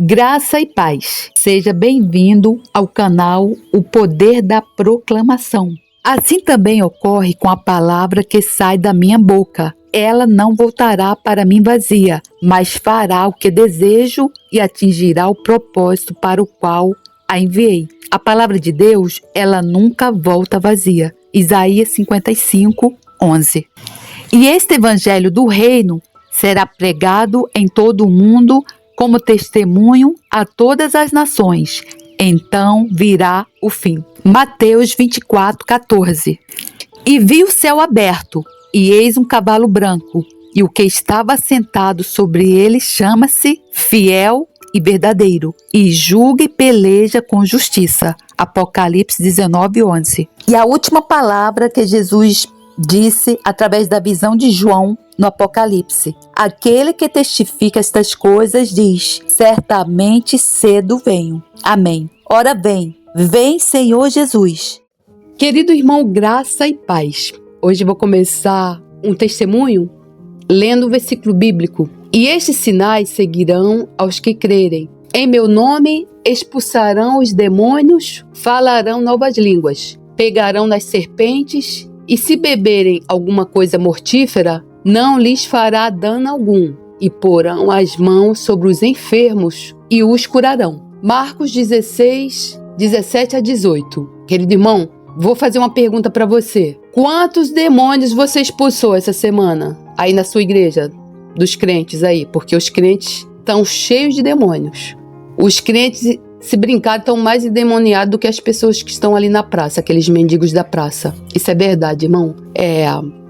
Graça e paz. Seja bem-vindo ao canal O Poder da Proclamação. Assim também ocorre com a palavra que sai da minha boca. Ela não voltará para mim vazia, mas fará o que desejo e atingirá o propósito para o qual a enviei. A palavra de Deus, ela nunca volta vazia. Isaías 55, 11. E este evangelho do reino será pregado em todo o mundo como testemunho a todas as nações. Então virá o fim. Mateus 24, 14. E vi o céu aberto, e eis um cavalo branco, e o que estava sentado sobre ele chama-se Fiel e Verdadeiro, e julga e peleja com justiça. Apocalipse 19, 11. E a última palavra que Jesus disse através da visão de João no Apocalipse: aquele que testifica estas coisas diz: certamente cedo venho. Amém. Ora vem Senhor Jesus. Querido irmão, graça e paz. Hoje vou começar um testemunho lendo o versículo bíblico. E estes sinais seguirão aos que crerem. Em meu nome expulsarão os demônios, falarão novas línguas, pegarão nas serpentes, e se beberem alguma coisa mortífera, não lhes fará dano algum, e porão as mãos sobre os enfermos e os curarão. Marcos 16, 17 a 18. Querido irmão, vou fazer uma pergunta para você. Quantos demônios você expulsou essa semana aí na sua igreja, dos crentes aí? Porque os crentes estão cheios de demônios. Os crentes, se brincar, estão mais endemoniados do que as pessoas que estão ali na praça, aqueles mendigos da praça. Isso é verdade, irmão.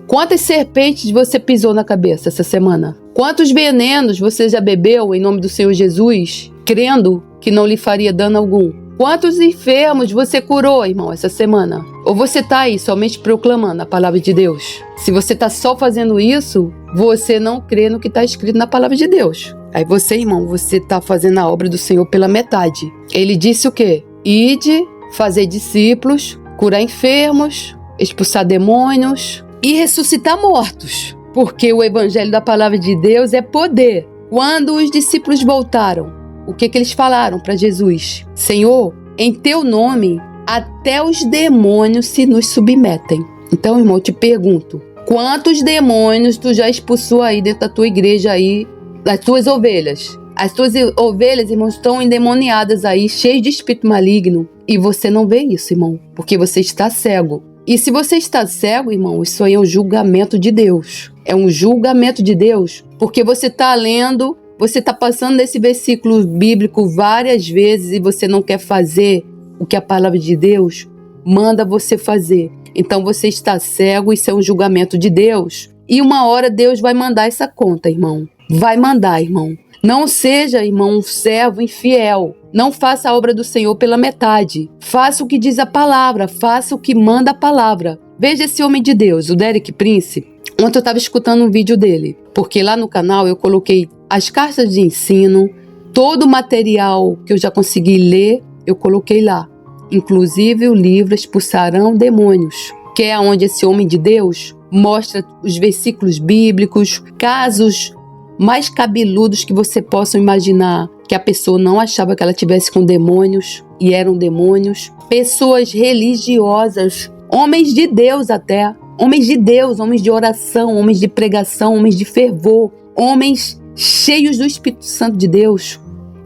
Quantas serpentes você pisou na cabeça essa semana? Quantos venenos você já bebeu em nome do Senhor Jesus, crendo que não lhe faria dano algum? Quantos enfermos você curou, irmão, essa semana? Ou você está aí somente proclamando a palavra de Deus? Se você está só fazendo isso, você não crê no que está escrito na palavra de Deus. Aí você, irmão, você está fazendo a obra do Senhor pela metade. Ele disse o quê? Ide, fazer discípulos, curar enfermos, expulsar demônios e ressuscitar mortos. Porque o evangelho da palavra de Deus é poder. Quando os discípulos voltaram, o que eles falaram para Jesus? Senhor, em teu nome, até os demônios se nos submetem. Então, irmão, eu te pergunto, quantos demônios tu já expulsou aí dentro da tua igreja aí, das tuas ovelhas? As tuas ovelhas, irmão, estão endemoniadas aí, cheias de espírito maligno. E você não vê isso, irmão, porque você está cego. E se você está cego, irmão, isso aí é um julgamento de Deus. É um julgamento de Deus, porque você está lendo, você está passando nesse versículo bíblico várias vezes e você não quer fazer o que a palavra de Deus manda você fazer. Então você está cego, isso é um julgamento de Deus. E uma hora Deus vai mandar essa conta, irmão. Vai mandar, irmão. Não seja, irmão, um servo infiel. Não faça a obra do Senhor pela metade. Faça o que diz a palavra, faça o que manda a palavra. Veja esse homem de Deus, o Derek Prince. Ontem eu estava escutando um vídeo dele, porque lá no canal eu coloquei as cartas de ensino, todo o material que eu já consegui ler, eu coloquei lá. Inclusive o livro Expulsarão Demônios, que é onde esse homem de Deus mostra os versículos bíblicos, casos mais cabeludos que você possa imaginar, que a pessoa não achava que ela tivesse com demônios, e eram demônios. Pessoas religiosas, homens de Deus até, homens de Deus, homens de oração, homens de pregação, homens de fervor, homens cheios do Espírito Santo de Deus,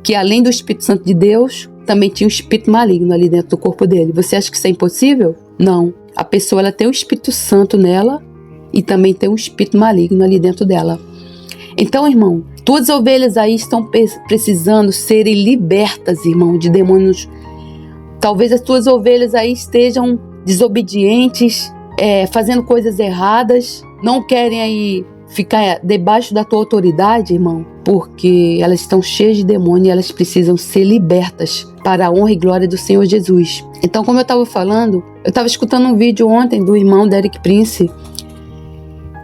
que além do Espírito Santo de Deus, também tinha um espírito maligno ali dentro do corpo dele. Você acha que isso é impossível? Não. A pessoa ela tem o Espírito Santo nela e também tem um espírito maligno ali dentro dela. Então, irmão, tuas ovelhas aí estão precisando serem libertas, irmão, de demônios. Talvez as tuas ovelhas aí estejam desobedientes, fazendo coisas erradas, não querem aí ficar debaixo da tua autoridade, irmão, porque elas estão cheias de demônio e elas precisam ser libertas para a honra e glória do Senhor Jesus. Então, como eu estava falando, eu estava escutando um vídeo ontem do irmão Derek Prince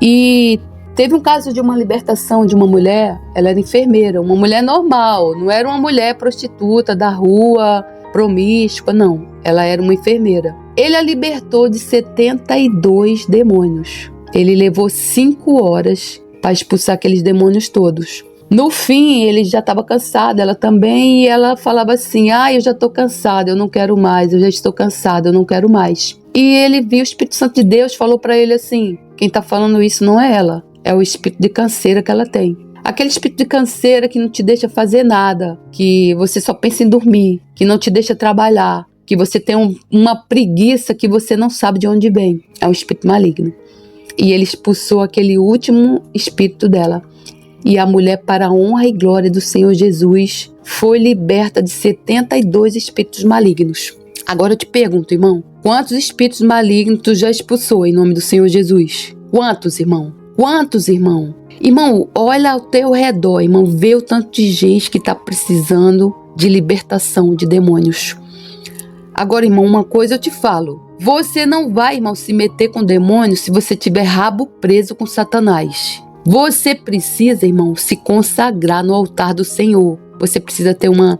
e teve um caso de uma libertação de uma mulher. Ela era enfermeira, uma mulher normal, não era uma mulher prostituta da rua, promíscua, não. Ela era uma enfermeira. Ele a libertou de 72 demônios. Ele levou 5 horas para expulsar aqueles demônios todos. No fim, ele já estava cansado, ela também, e ela falava assim, eu já estou cansada, eu não quero mais, eu já estou cansada, eu não quero mais. E ele viu o Espírito Santo de Deus, falou para ele assim, quem está falando isso não é ela, é o espírito de canseira que ela tem. Aquele espírito de canseira que não te deixa fazer nada, que você só pensa em dormir, que não te deixa trabalhar, que você tem uma preguiça que você não sabe de onde vem. É um espírito maligno. E ele expulsou aquele último espírito dela. E a mulher, para a honra e glória do Senhor Jesus, foi liberta de 72 espíritos malignos. Agora eu te pergunto, irmão, quantos espíritos malignos tu já expulsou em nome do Senhor Jesus? Quantos, irmão? Quantos, irmão? Irmão, olha ao teu redor, irmão, vê o tanto de gente que está precisando de libertação de demônios. Agora, irmão, uma coisa eu te falo. Você não vai, irmão, se meter com demônios se você tiver rabo preso com Satanás. Você precisa, irmão, se consagrar no altar do Senhor. Você precisa ter uma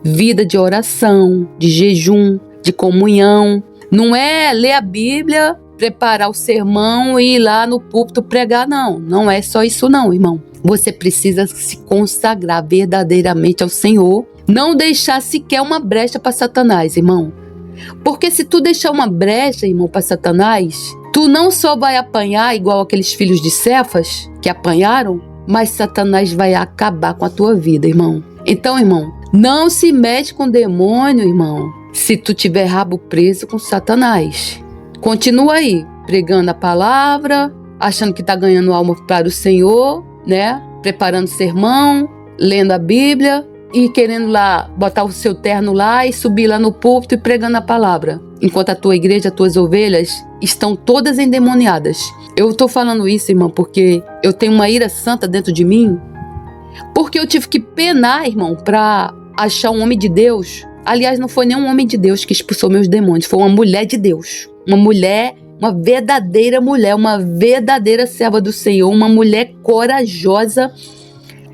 vida de oração, de jejum, de comunhão. Não é ler a Bíblia, preparar o sermão e ir lá no púlpito pregar, não. Não é só isso não, irmão. Você precisa se consagrar verdadeiramente ao Senhor. Não deixar sequer uma brecha para Satanás, irmão. Porque se tu deixar uma brecha, irmão, para Satanás, tu não só vai apanhar igual aqueles filhos de Cefas que apanharam, mas Satanás vai acabar com a tua vida, irmão. Então, irmão, não se mete com demônio, irmão, se tu tiver rabo preso com Satanás. Continua aí, pregando a palavra, achando que tá ganhando alma para o Senhor, né? Preparando sermão, lendo a Bíblia e querendo lá botar o seu terno lá e subir lá no púlpito e pregando a palavra. Enquanto a tua igreja, as tuas ovelhas estão todas endemoniadas. Eu tô falando isso, irmão, porque eu tenho uma ira santa dentro de mim. Porque eu tive que penar, irmão, para achar um homem de Deus. Aliás, não foi nem um homem de Deus que expulsou meus demônios, foi uma mulher de Deus. Uma mulher, uma verdadeira mulher, uma verdadeira serva do Senhor, uma mulher corajosa,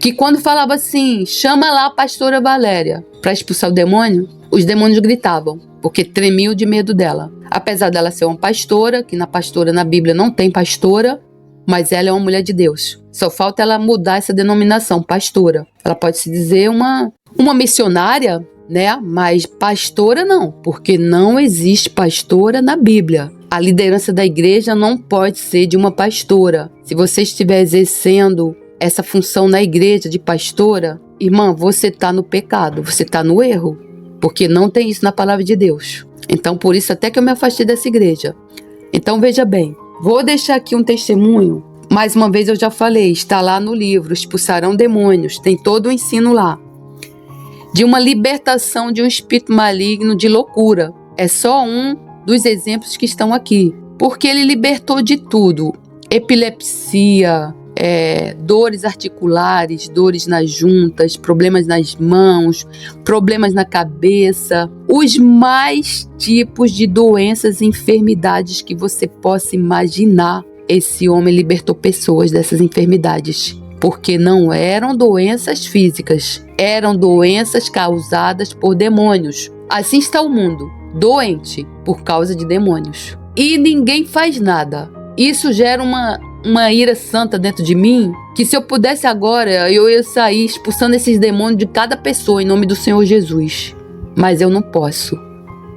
que quando falava assim, chama lá a pastora Valéria para expulsar o demônio, os demônios gritavam, porque tremiam de medo dela. Apesar dela ser uma pastora, que na Bíblia não tem pastora, mas ela é uma mulher de Deus. Só falta ela mudar essa denominação, pastora. Ela pode se dizer uma missionária, né? Mas pastora não, porque não existe pastora na Bíblia. A liderança da igreja não pode ser de uma pastora. Se você estiver exercendo essa função na igreja de pastora, irmã, você está no pecado, você está no erro, porque não tem isso na palavra de Deus. Então, por isso até que eu me afastei dessa igreja. Então, veja bem, vou deixar aqui um testemunho. Mais uma vez eu já falei, está lá no livro, Expulsarão Demônios, tem todo o ensino lá. De uma libertação de um espírito maligno de loucura. É só um dos exemplos que estão aqui. Porque ele libertou de tudo. Epilepsia, dores articulares, dores nas juntas, problemas nas mãos, problemas na cabeça, os mais tipos de doenças e enfermidades que você possa imaginar. Esse homem libertou pessoas dessas enfermidades, porque não eram doenças físicas, eram doenças causadas por demônios. Assim está o mundo, doente por causa de demônios. E ninguém faz nada. Isso gera uma ira santa dentro de mim, que se eu pudesse agora, eu ia sair expulsando esses demônios de cada pessoa em nome do Senhor Jesus. Mas eu não posso.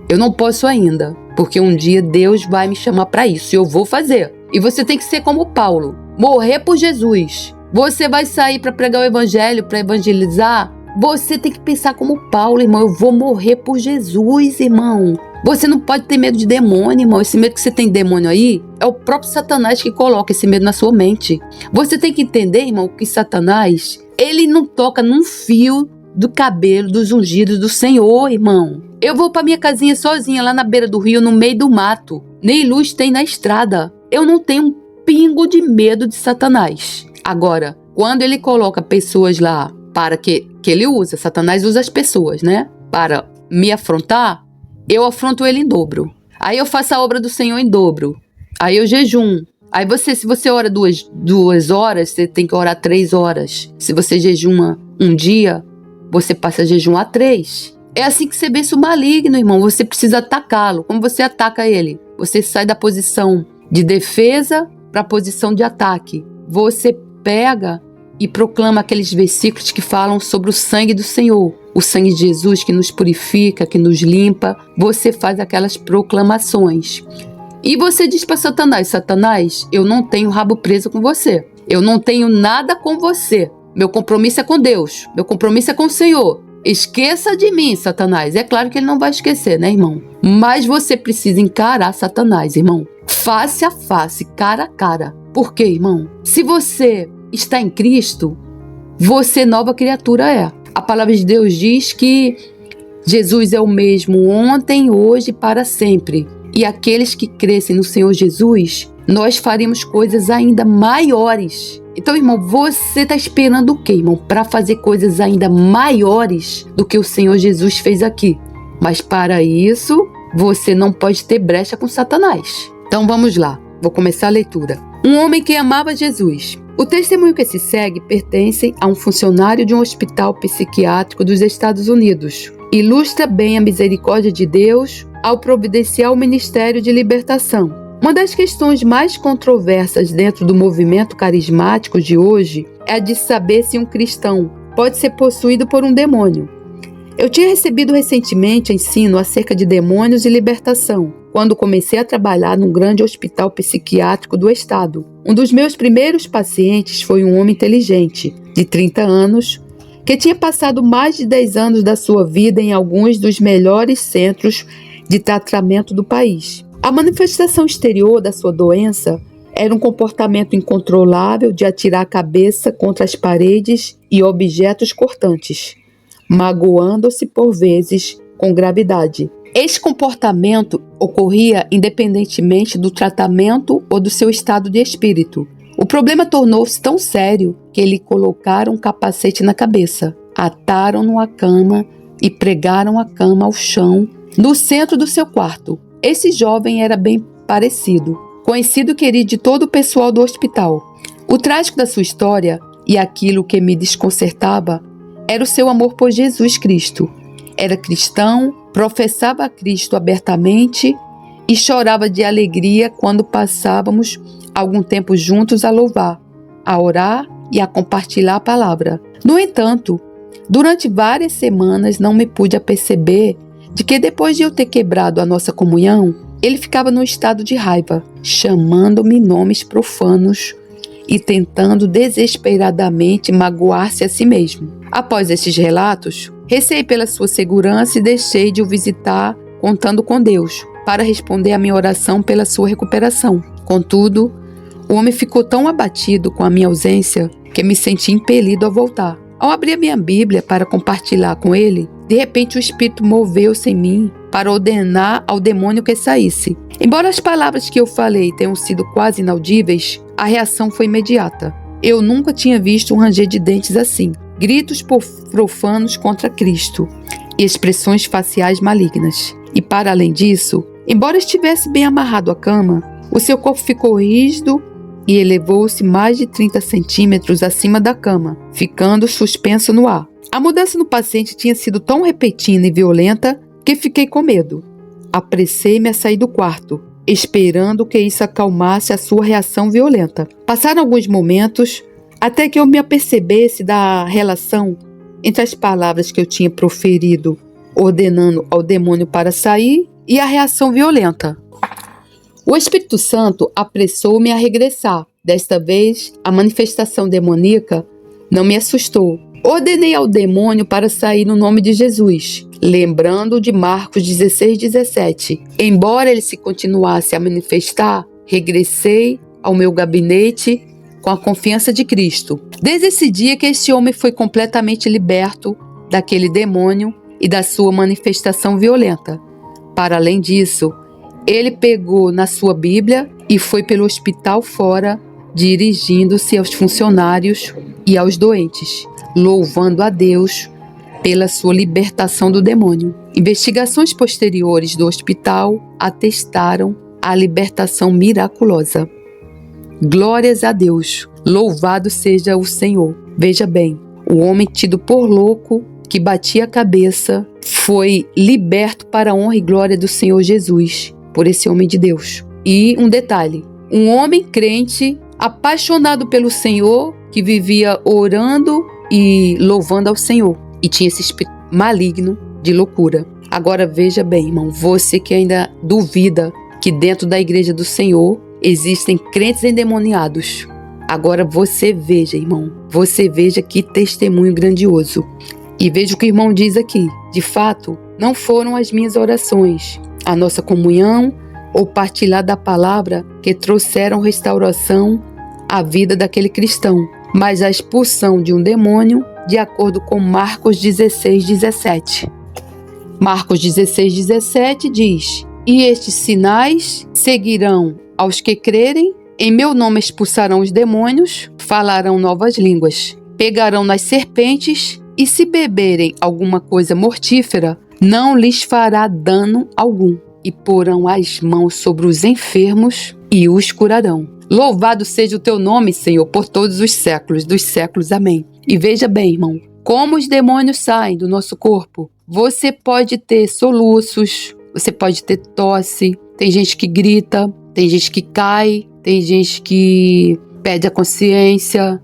Eu não posso ainda, porque um dia Deus vai me chamar para isso e eu vou fazer. E você tem que ser como Paulo, morrer por Jesus. Você vai sair para pregar o evangelho, para evangelizar. Você tem que pensar como Paulo, irmão. Eu vou morrer por Jesus, irmão. Você não pode ter medo de demônio, irmão. Esse medo que você tem de demônio aí, é o próprio Satanás que coloca esse medo na sua mente. Você tem que entender, irmão, que Satanás, ele não toca num fio do cabelo dos ungidos do Senhor, irmão. Eu vou para minha casinha sozinha, lá na beira do rio, no meio do mato. Nem luz tem na estrada. Eu não tenho um pingo de medo de Satanás. Agora, quando ele coloca pessoas lá para que ele usa, Satanás usa as pessoas, né? Para me afrontar, eu afronto ele em dobro. Aí eu faço a obra do Senhor em dobro. Aí eu jejum. Aí se você ora duas horas, você tem que orar 3 horas. Se você jejuma um dia, você passa a jejuar 3. É assim que você vence o maligno, irmão. Você precisa atacá-lo. Como você ataca ele? Você sai da posição de defesa para a posição de ataque. Você pega e proclama aqueles versículos que falam sobre o sangue do Senhor, o sangue de Jesus que nos purifica, que nos limpa. Você faz aquelas proclamações. E você diz para Satanás: Satanás, eu não tenho rabo preso com você. Eu não tenho nada com você. Meu compromisso é com Deus. Meu compromisso é com o Senhor. Esqueça de mim, Satanás. É claro que ele não vai esquecer, né, irmão? Mas você precisa encarar Satanás, irmão. Face a face, cara a cara. Por quê, irmão? Se você está em Cristo, você nova criatura é. A palavra de Deus diz que Jesus é o mesmo ontem, hoje e para sempre. E aqueles que crescem no Senhor Jesus, nós faremos coisas ainda maiores. Então, irmão, você está esperando o quê, irmão? Para fazer coisas ainda maiores do que o Senhor Jesus fez aqui. Mas para isso, você não pode ter brecha com Satanás. Então vamos lá, vou começar a leitura. Um homem que amava Jesus. O testemunho que se segue pertence a um funcionário de um hospital psiquiátrico dos Estados Unidos. Ilustra bem a misericórdia de Deus ao providenciar o ministério de libertação. Uma das questões mais controversas dentro do movimento carismático de hoje é a de saber se um cristão pode ser possuído por um demônio. Eu tinha recebido recentemente ensino acerca de demônios e libertação, quando comecei a trabalhar num grande hospital psiquiátrico do estado. Um dos meus primeiros pacientes foi um homem inteligente, de 30 anos, que tinha passado mais de 10 anos da sua vida em alguns dos melhores centros de tratamento do país. A manifestação exterior da sua doença era um comportamento incontrolável de atirar a cabeça contra as paredes e objetos cortantes, magoando-se por vezes com gravidade. Este comportamento ocorria independentemente do tratamento ou do seu estado de espírito. O problema tornou-se tão sério que lhe colocaram um capacete na cabeça, ataram-no à cama e pregaram a cama ao chão no centro do seu quarto. Esse jovem era bem parecido, conhecido e querido de todo o pessoal do hospital. O trágico da sua história e aquilo que me desconcertava era o seu amor por Jesus Cristo. Era cristão, professava a Cristo abertamente e chorava de alegria quando passávamos algum tempo juntos a louvar, a orar e a compartilhar a palavra. No entanto, durante várias semanas não me pude aperceber de que depois de eu ter quebrado a nossa comunhão, ele ficava num estado de raiva, chamando-me nomes profanos e tentando desesperadamente magoar-se a si mesmo. Após esses relatos, receei pela sua segurança e deixei de o visitar contando com Deus para responder à minha oração pela sua recuperação. Contudo, o homem ficou tão abatido com a minha ausência que me senti impelido a voltar. Ao abrir a minha Bíblia para compartilhar com ele, de repente o Espírito moveu-se em mim para ordenar ao demônio que saísse. Embora as palavras que eu falei tenham sido quase inaudíveis, a reação foi imediata. Eu nunca tinha visto um ranger de dentes assim, gritos profanos contra Cristo e expressões faciais malignas. E para além disso, embora estivesse bem amarrado à cama, o seu corpo ficou rígido e elevou-se mais de 30 centímetros acima da cama, ficando suspenso no ar. A mudança no paciente tinha sido tão repentina e violenta que fiquei com medo. Apressei-me a sair do quarto, esperando que isso acalmasse a sua reação violenta. Passaram alguns momentos até que eu me apercebesse da relação entre as palavras que eu tinha proferido, ordenando ao demônio para sair, e a reação violenta. O Espírito Santo apressou-me a regressar. Desta vez, a manifestação demoníaca não me assustou. Ordenei ao demônio para sair no nome de Jesus, lembrando de Marcos 16:17. Embora ele se continuasse a manifestar, regressei ao meu gabinete com a confiança de Cristo. Desde esse dia que este homem foi completamente liberto daquele demônio e da sua manifestação violenta. Para além disso, ele pegou na sua Bíblia e foi pelo hospital fora, dirigindo-se aos funcionários e aos doentes, louvando a Deus pela sua libertação do demônio. Investigações posteriores do hospital atestaram a libertação miraculosa. Glórias a Deus, louvado seja o Senhor. Veja bem, o homem tido por louco, que batia a cabeça, foi liberto para a honra e glória do Senhor Jesus, por esse homem de Deus. E um detalhe, um homem crente, apaixonado pelo Senhor, que vivia orando e louvando ao Senhor. E tinha esse espírito maligno de loucura. Agora veja bem, irmão, você que ainda duvida que dentro da igreja do Senhor existem crentes endemoniados. Agora você veja, irmão, você veja que testemunho grandioso. E veja o que o irmão diz aqui. De fato, não foram as minhas orações, a nossa comunhão ou partilhar da palavra que trouxeram restauração à vida daquele cristão, mas a expulsão de um demônio, de acordo com Marcos 16:17. Marcos 16:17 diz: e estes sinais seguirão aos que crerem, em meu nome expulsarão os demônios, falarão novas línguas, pegarão nas serpentes, e se beberem alguma coisa mortífera, não lhes fará dano algum, e porão as mãos sobre os enfermos e os curarão. Louvado seja o teu nome, Senhor, por todos os séculos dos séculos. Amém. E veja bem, irmão, como os demônios saem do nosso corpo. Você pode ter soluços, você pode ter tosse, tem gente que grita, tem gente que cai, tem gente que perde a consciência,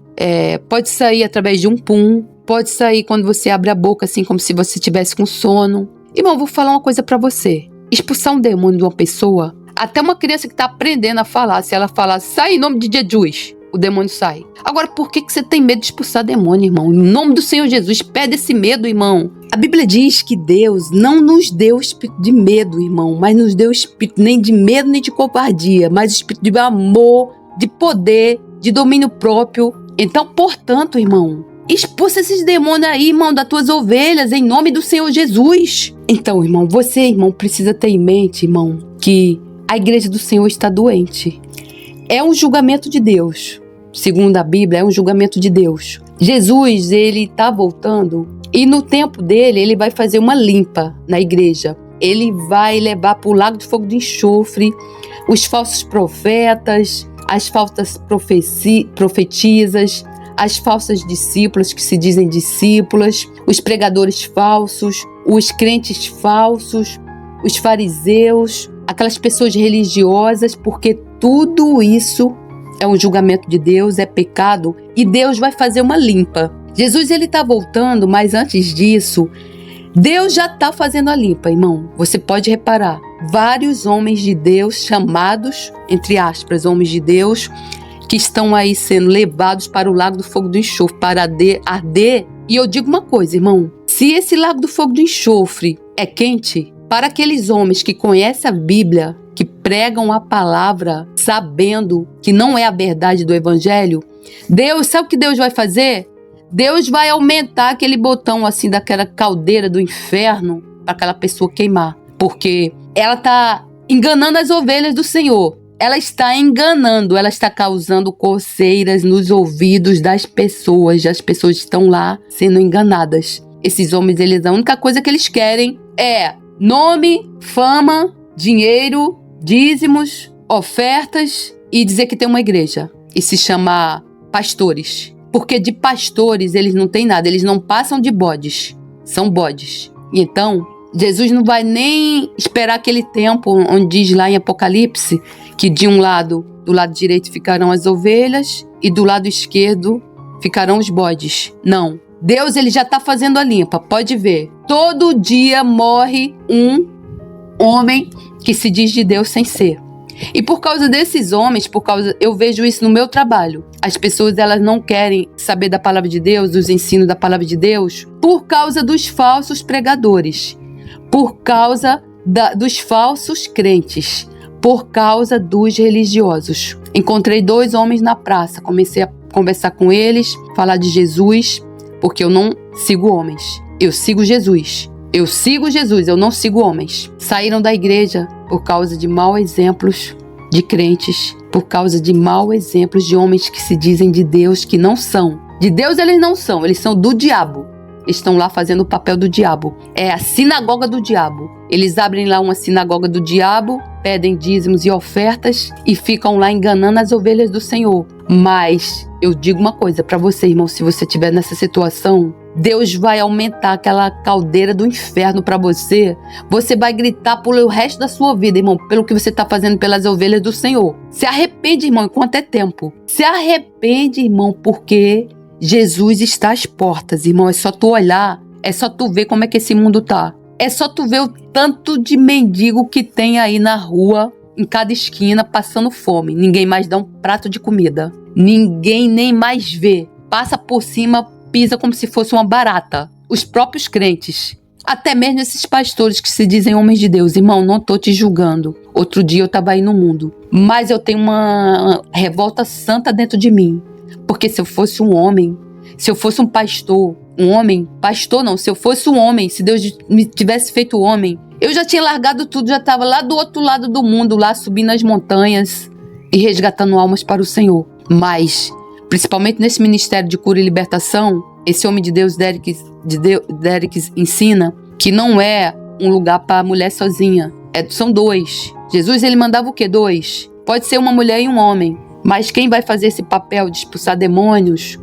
pode sair através de um pum, pode sair quando você abre a boca, assim como se você estivesse com sono. Irmão, vou falar uma coisa pra você. Expulsar um demônio de uma pessoa, até uma criança que tá aprendendo a falar, se ela falar, sai em nome de Jesus, o demônio sai. Agora, por que você tem medo de expulsar demônio, irmão? Em nome do Senhor Jesus, perde esse medo, irmão. A Bíblia diz que Deus não nos deu espírito de medo, irmão, mas nos deu espírito nem de medo nem de covardia, mas espírito de amor, de poder, de domínio próprio. Então, portanto, irmão, expulsa esses demônios aí, irmão, das tuas ovelhas, em nome do Senhor Jesus. Então, irmão, você, irmão, precisa ter em mente, irmão, que a igreja do Senhor está doente. É um julgamento de Deus. Segundo a Bíblia, é um julgamento de Deus. Jesus, ele está voltando e no tempo dele, ele vai fazer uma limpa na igreja. Ele vai levar para o lago de fogo de enxofre os falsos profetas, as falsas profetisas, as falsas discípulas que se dizem discípulas, os pregadores falsos, os crentes falsos, os fariseus, aquelas pessoas religiosas, porque tudo isso é um julgamento de Deus, é pecado, e Deus vai fazer uma limpa. Jesus, ele está voltando, mas antes disso, Deus já está fazendo a limpa, irmão. Você pode reparar, vários homens de Deus, chamados, entre aspas, homens de Deus, que estão aí sendo levados para o lago do fogo do enxofre, para arder. E eu digo uma coisa, irmão, se esse lago do fogo do enxofre é quente, para aqueles homens que conhecem a Bíblia, que pregam a palavra, sabendo que não é a verdade do evangelho, Deus, sabe o que Deus vai fazer? Deus vai aumentar aquele botão assim daquela caldeira do inferno para aquela pessoa queimar, porque ela está enganando as ovelhas do Senhor. Ela está enganando, ela está causando coceiras nos ouvidos das pessoas. As pessoas estão lá sendo enganadas. Esses homens, a única coisa que eles querem é nome, fama, dinheiro, dízimos, ofertas e dizer que tem uma igreja. E se chamar pastores. Porque de pastores eles não têm nada, eles não passam de bodes. São bodes. E então, Jesus não vai nem esperar aquele tempo onde diz lá em Apocalipse que de um lado, do lado direito ficarão as ovelhas e do lado esquerdo ficarão os bodes. Não. Deus, ele já está fazendo a limpa, pode ver. Todo dia morre um homem que se diz de Deus sem ser. E por causa desses homens, eu vejo isso no meu trabalho. As pessoas, elas não querem saber da palavra de Deus, dos ensinos da palavra de Deus, por causa dos falsos pregadores, por causa dos falsos crentes, por causa dos religiosos. Encontrei 2 homens na praça, comecei a conversar com eles, falar de Jesus, porque eu não sigo homens, eu sigo Jesus. Eu sigo Jesus, eu não sigo homens. Saíram da igreja por causa de maus exemplos de crentes, por causa de maus exemplos de homens que se dizem de Deus, que não são. De Deus eles não são, eles são do diabo. Estão lá fazendo o papel do diabo. É a sinagoga do diabo. Eles abrem lá uma sinagoga do diabo, pedem dízimos e ofertas e ficam lá enganando as ovelhas do Senhor. Mas eu digo uma coisa para você, irmão, se você estiver nessa situação, Deus vai aumentar aquela caldeira do inferno para você. Você vai gritar pelo resto da sua vida, irmão, pelo que você está fazendo pelas ovelhas do Senhor. Se arrepende, irmão, enquanto é tempo. Se arrepende, irmão, porque Jesus está às portas, irmão. É só tu olhar, é só tu ver como é que esse mundo tá. É só tu ver o tanto de mendigo que tem aí na rua, em cada esquina, passando fome. Ninguém mais dá um prato de comida. Ninguém nem mais vê. Passa por cima, pisa como se fosse uma barata. Os próprios crentes. Até mesmo esses pastores que se dizem homens de Deus. Irmão, não tô te julgando. Outro dia eu tava aí no mundo. Mas eu tenho uma revolta santa dentro de mim. Porque se eu fosse um homem, se eu fosse um pastor, se eu fosse um homem, se Deus me tivesse feito homem, eu já tinha largado tudo, já estava lá do outro lado do mundo, lá subindo as montanhas e resgatando almas para o Senhor. Mas, principalmente nesse ministério de cura e libertação, esse homem de Deus, Derek ensina que não é um lugar para mulher sozinha. São dois. Jesus, ele mandava o quê? 2. Pode ser uma mulher e um homem. Mas quem vai fazer esse papel de expulsar demônios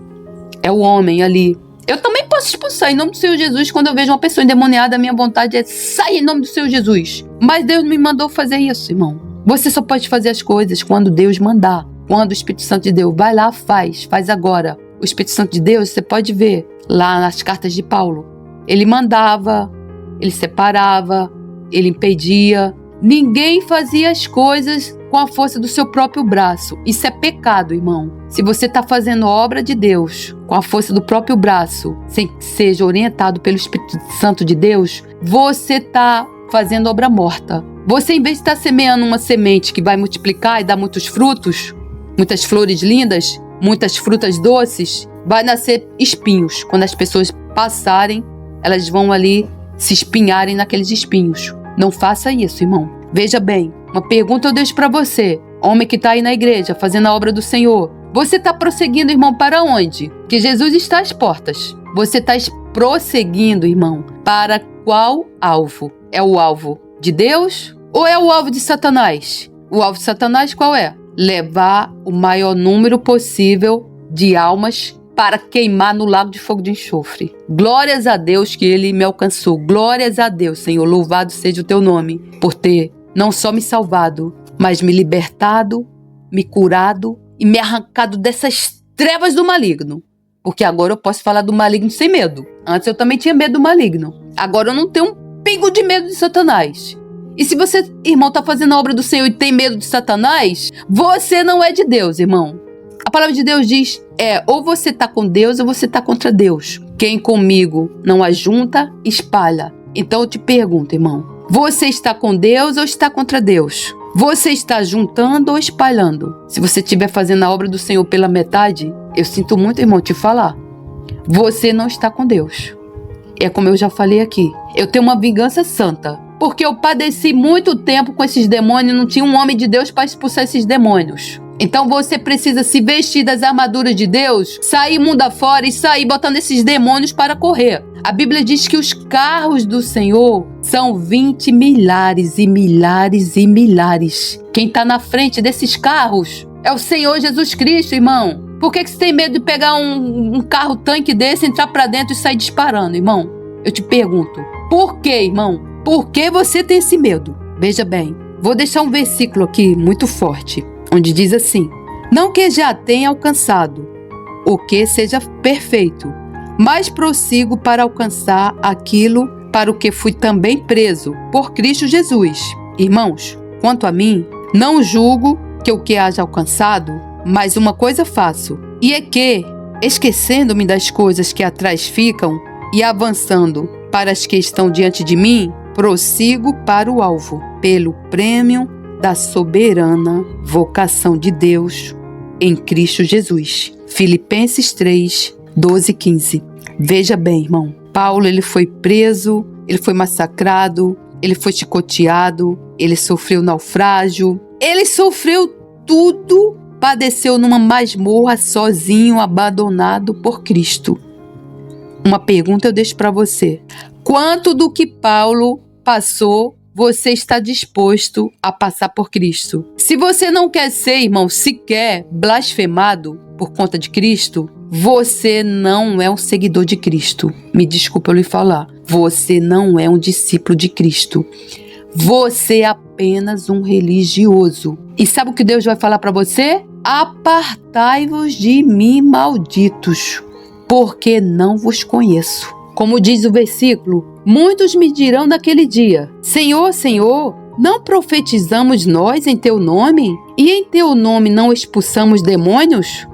é o homem ali. Eu também posso expulsar em nome do Senhor Jesus. Quando eu vejo uma pessoa endemoniada, a minha vontade é sair em nome do Senhor Jesus. Mas Deus me mandou fazer isso, irmão. Você só pode fazer as coisas quando Deus mandar. Quando o Espírito Santo de Deus vai lá, faz agora. O Espírito Santo de Deus, você pode ver lá nas cartas de Paulo. Ele mandava, ele separava, ele impedia. Ninguém fazia as coisas com a força do seu próprio braço. Isso é pecado, irmão. Se você está fazendo a obra de Deus com a força do próprio braço, sem que seja orientado pelo Espírito Santo de Deus, você está fazendo obra morta. Você, em vez de estar semeando uma semente que vai multiplicar e dar muitos frutos, muitas flores lindas, muitas frutas doces, vai nascer espinhos. Quando as pessoas passarem, elas vão ali se espinharem naqueles espinhos. Não faça isso, irmão. Veja bem, uma pergunta eu deixo para você, homem que está aí na igreja, fazendo a obra do Senhor. Você está prosseguindo, irmão, para onde? Que Jesus está às portas. Você está prosseguindo, irmão, para qual alvo? É o alvo de Deus ou é o alvo de Satanás? O alvo de Satanás qual é? Levar o maior número possível de almas para queimar no lago de fogo de enxofre. Glórias a Deus que ele me alcançou. Glórias a Deus, Senhor. Louvado seja o teu nome por ter não só me salvado, mas me libertado, me curado e me arrancado dessas trevas do maligno. Porque agora eu posso falar do maligno sem medo. Antes eu também tinha medo do maligno. Agora eu não tenho um pingo de medo de Satanás. E se você, irmão, está fazendo a obra do Senhor e tem medo de Satanás, você não é de Deus, irmão. A palavra de Deus diz, ou você está com Deus ou você está contra Deus. Quem comigo não ajunta, espalha. Então eu te pergunto, irmão, você está com Deus ou está contra Deus? Você está juntando ou espalhando? Se você estiver fazendo a obra do Senhor pela metade, eu sinto muito, irmão, te falar. Você não está com Deus. É como eu já falei aqui. Eu tenho uma vingança santa. Porque eu padeci muito tempo com esses demônios e não tinha um homem de Deus para expulsar esses demônios. Então você precisa se vestir das armaduras de Deus, sair mundo afora e sair botando esses demônios para correr. A Bíblia diz que os carros do Senhor são 20 milhares e milhares e milhares. Quem está na frente desses carros é o Senhor Jesus Cristo, irmão. Por que você tem medo de pegar um carro tanque desse, entrar para dentro e sair disparando, irmão? Eu te pergunto, por que, irmão? Por que você tem esse medo? Veja bem, vou deixar um versículo aqui muito forte, onde diz assim: não que já tenha alcançado o que seja perfeito, mas prossigo para alcançar aquilo para o que fui também preso por Cristo Jesus. Irmãos, quanto a mim, não julgo que o que haja alcançado, mas uma coisa faço, e é que, esquecendo-me das coisas que atrás ficam e avançando para as que estão diante de mim, prossigo para o alvo, pelo prêmio da soberana vocação de Deus em Cristo Jesus. Filipenses 3, 12 e 15. Veja bem, irmão, Paulo ele foi preso, ele foi massacrado, ele foi chicoteado, ele sofreu naufrágio, ele sofreu tudo, padeceu numa masmorra sozinho, abandonado por Cristo. Uma pergunta eu deixo para você. Quanto do que Paulo passou, você está disposto a passar por Cristo? Se você não quer ser, irmão, sequer blasfemado, por conta de Cristo, você não é um seguidor de Cristo. Me desculpa eu lhe falar. Você não é um discípulo de Cristo. Você é apenas um religioso. E sabe o que Deus vai falar para você? Apartai-vos de mim, malditos, porque não vos conheço. Como diz o versículo, muitos me dirão naquele dia: Senhor, Senhor, não profetizamos nós em teu nome? E em teu nome não expulsamos demônios?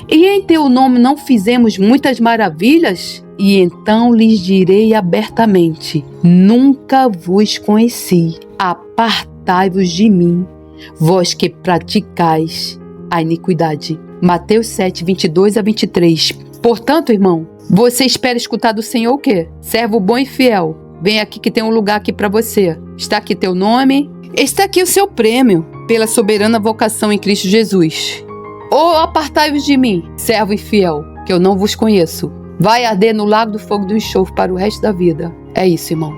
E em teu nome não fizemos muitas maravilhas? E então lhes direi abertamente: nunca vos conheci. Apartai-vos de mim, vós que praticais a iniquidade. Mateus 7, 22 a 23. Portanto, irmão, você espera escutar do Senhor o quê? Servo bom e fiel, vem aqui que tem um lugar aqui para você. Está aqui teu nome, está aqui o seu prêmio pela soberana vocação em Cristo Jesus. Ou apartai-vos de mim, servo infiel, que eu não vos conheço. Vai arder no lago do fogo do enxofre para o resto da vida. É isso, irmão.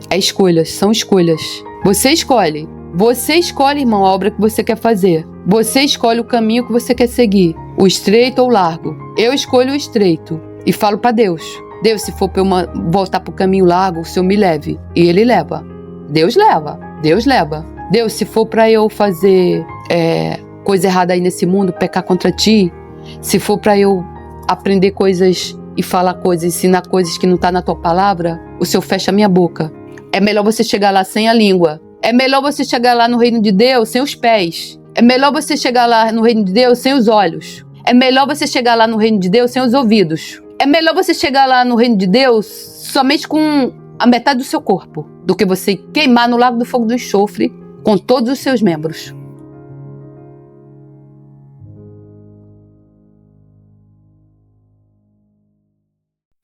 É escolhas, são escolhas. Você escolhe. Você escolhe, irmão, a obra que você quer fazer. Você escolhe o caminho que você quer seguir, o estreito ou o largo. Eu escolho o estreito e falo para Deus: Deus, se for para eu voltar para o caminho largo, o Senhor me leve. E Ele leva. Deus leva. Deus leva. Deus, se for para eu fazer coisa errada aí nesse mundo, pecar contra Ti, se for para eu aprender coisas e falar coisas, ensinar coisas que não tá na Tua palavra, o Senhor fecha a minha boca. É melhor você chegar lá sem a língua. É melhor você chegar lá no reino de Deus sem os pés. É melhor você chegar lá no reino de Deus sem os olhos. É melhor você chegar lá no reino de Deus sem os ouvidos. É melhor você chegar lá no reino de Deus somente com a metade do seu corpo, do que você queimar no lago do fogo do enxofre com todos os seus membros.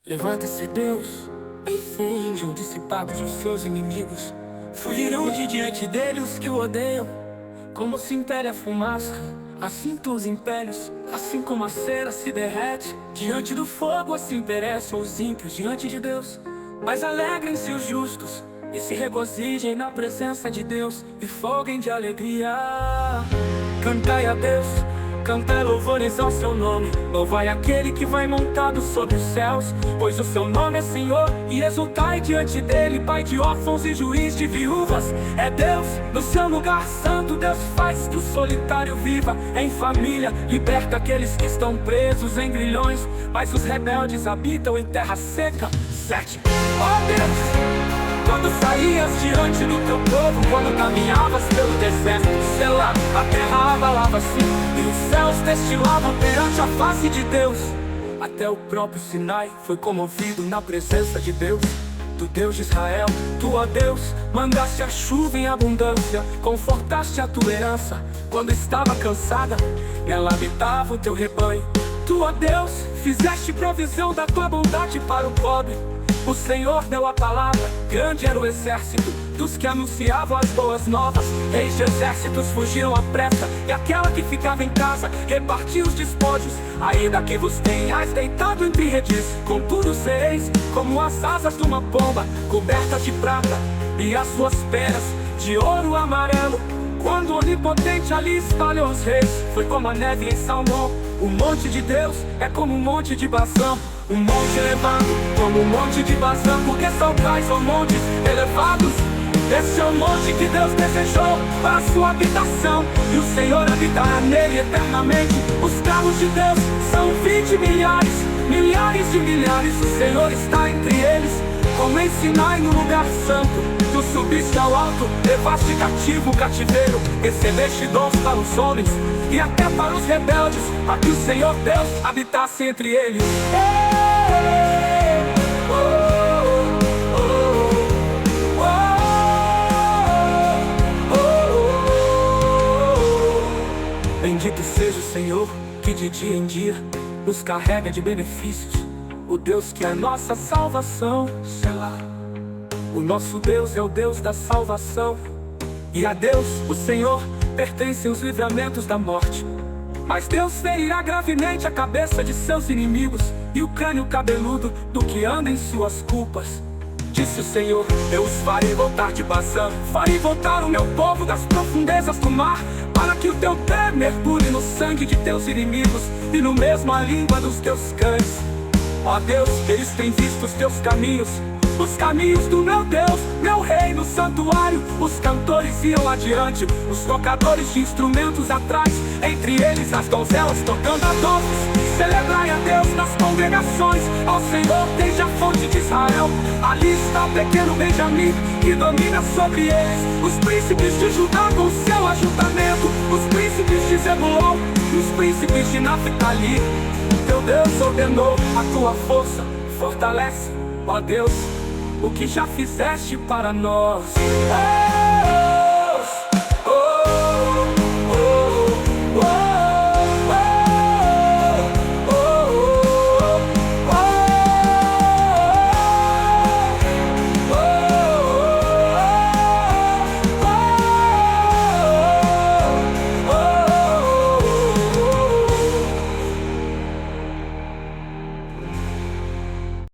Levanta-se, Deus, enfim, junte-se pagos os seus inimigos. Fugirão de diante dele os que o odeiam. Como se impele a fumaça, assim tu os impérios. Assim como a cera se derrete diante do fogo, assim perecem os ímpios diante de Deus. Mas alegrem-se os justos e se regozijem na presença de Deus e folguem de alegria. Cantai a Deus, cantai louvores ao seu nome. Louvai aquele que vai montado sobre os céus, pois o seu nome é Senhor. E exultai diante dele, Pai de órfãos e juiz de viúvas. É Deus no seu lugar santo. Deus faz que o solitário viva em família. Liberta aqueles que estão presos em grilhões, mas os rebeldes habitam em terra seca. 7. Ó Deus, quando saías diante do teu povo, quando caminhavas pelo deserto, Selá, a terra abalava-se e os céus destilavam perante a face de Deus. Até o próprio Sinai foi comovido na presença de Deus. Do Deus de Israel, tu, ó Deus, mandaste a chuva em abundância, confortaste a tua herança quando estava cansada, nela habitava o teu rebanho. Tu, ó Deus, fizeste provisão da tua bondade para o pobre. O Senhor deu a palavra, grande era o exército dos que anunciavam as boas novas. Reis de exércitos fugiram à pressa, e aquela que ficava em casa repartia os despojos. Ainda que vos tenhais deitado entre redis, contudo sereis como as asas de uma pomba, cobertas de prata, e as suas penas de ouro amarelo. Quando o onipotente ali espalhou os reis, foi como a neve em Salmão. O monte de Deus é como um monte de Bazã, um monte elevado como um monte de Bazã, porque saltais ou montes elevados. Esse é o monte que Deus desejou para a sua habitação, e o Senhor habitará nele eternamente. Os carros de Deus são 20 milhares, milhares de milhares. O Senhor está entre eles, como em Sinai no lugar santo. Tu subiste ao alto, levaste cativo o cativeiro, recebeste dons para os homens e até para os rebeldes, para que o Senhor Deus habitasse entre eles. Bendito seja o Senhor, que de dia em dia nos carrega de benefícios, o Deus que é nossa salvação. Selá. O nosso Deus é o Deus da salvação, e a Deus, o Senhor, pertencem os livramentos da morte. Mas Deus ferirá gravemente a cabeça de seus inimigos, e o crânio cabeludo do que anda em suas culpas. Disse o Senhor: eu os farei voltar de Bazã, farei voltar o meu povo das profundezas do mar, para que o teu pé mergulhe no sangue de teus inimigos e no mesmo a língua dos teus cães. Ó Deus, eles têm visto os teus caminhos, os caminhos do meu Deus, meu rei no santuário. Os cantores iam adiante, os tocadores de instrumentos atrás, entre eles as donzelas tocando adornos. Celebrai a Deus nas congregações, ao Senhor desde a fonte de Israel. Ali está o pequeno Benjamim, que domina sobre eles, os príncipes de Judá com seu ajuntamento, os príncipes de Zebulon e os príncipes de Naphtali. Teu Deus ordenou a tua força, fortalece, ó Deus, o que já fizeste para nós.